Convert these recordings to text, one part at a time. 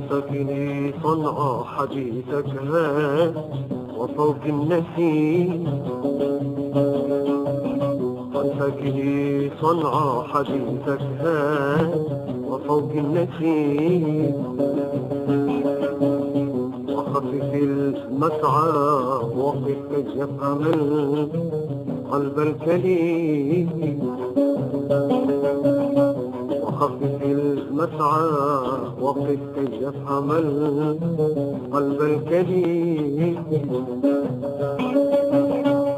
ساكني صنعا حديثك ها وفوق النسيم، ساكني صنعا حديثك ها وفوق النسيم، وخفف المسعى وقف يفهم القلب الكريم، وخفف المسعى وقف يفهم القلب الكريم.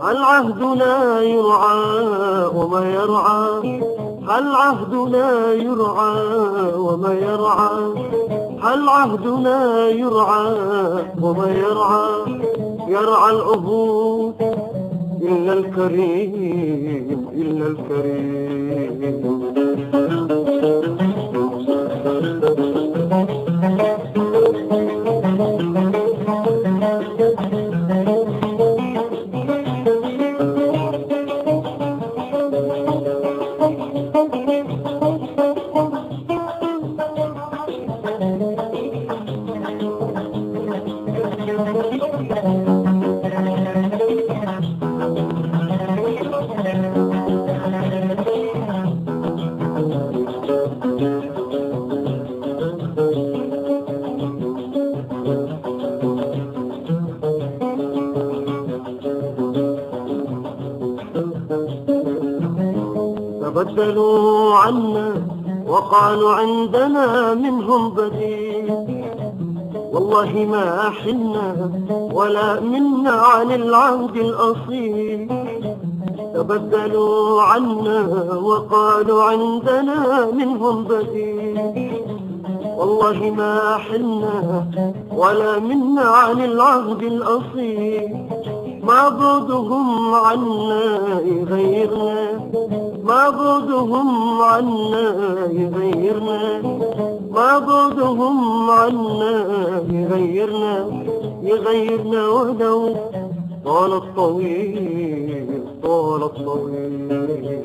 هل عهدنا يرعى وما يرعى، هل عهدنا يرعى وما يرعى، هل عهدنا يرعى وما يرعى، يرعى العهود إلا الكريم إلا الكريم. تبدلوا عنا وقالوا عندنا منهم بديل، والله ما حنا ولا منا عن العهد الأصيل. تبدلوا عنا وقالوا عندنا منهم بديل، والله ما حنا ولا منا عن العهد الأصيل. ما بعدهم عنا يغيرنا، ما بعدهم عنا يغيرنا، ما بعدهم عنا يغيرنا، يغيرنا ولو طال الطويل طال الطويل.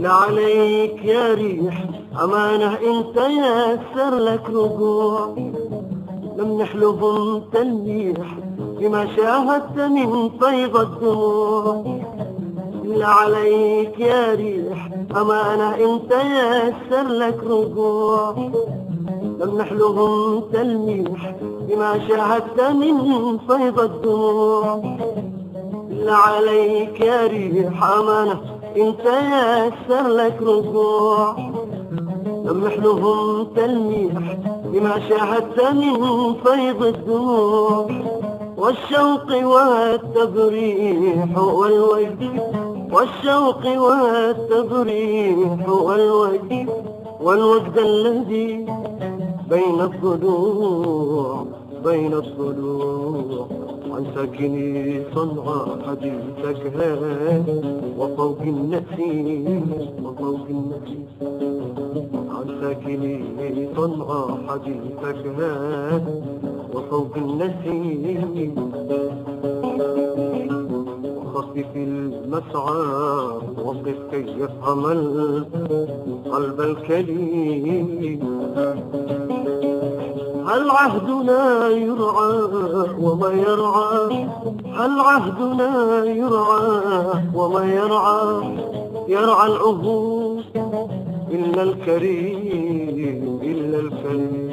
عليك يا ريح أمانة انت ياسر لك رجوع، لم نحلهم تلميح بما شاهدت من فيض الدموع. لا عليك يا ريح أمانة انت ياسر لك رجوع، لم نحلهم تلميح بما شاهدت من فيض الدموع. لا عليك يا ريح أمانة انت ياسر لك رجوع، لم نحلهم تلميح بما شاهدت من فيض الدموع. والشوق والتبريح والوجد، والشوق والتبريح والوجد، والوجد الذي بين الضلوع بين الضلوع عن ساكني صنعاء حديثك هاد وفوق النسيم وفوق النسيم عن ساكني صنعاء حديثك هاد وفوق النسيم وخفف المسعى وقف كي يفهم القلب الكريم هل عهدنا يرعى وما يرعى هل عهدنا يرعى وما يرعى يرعى العهود إلا الكريم إلا الكريم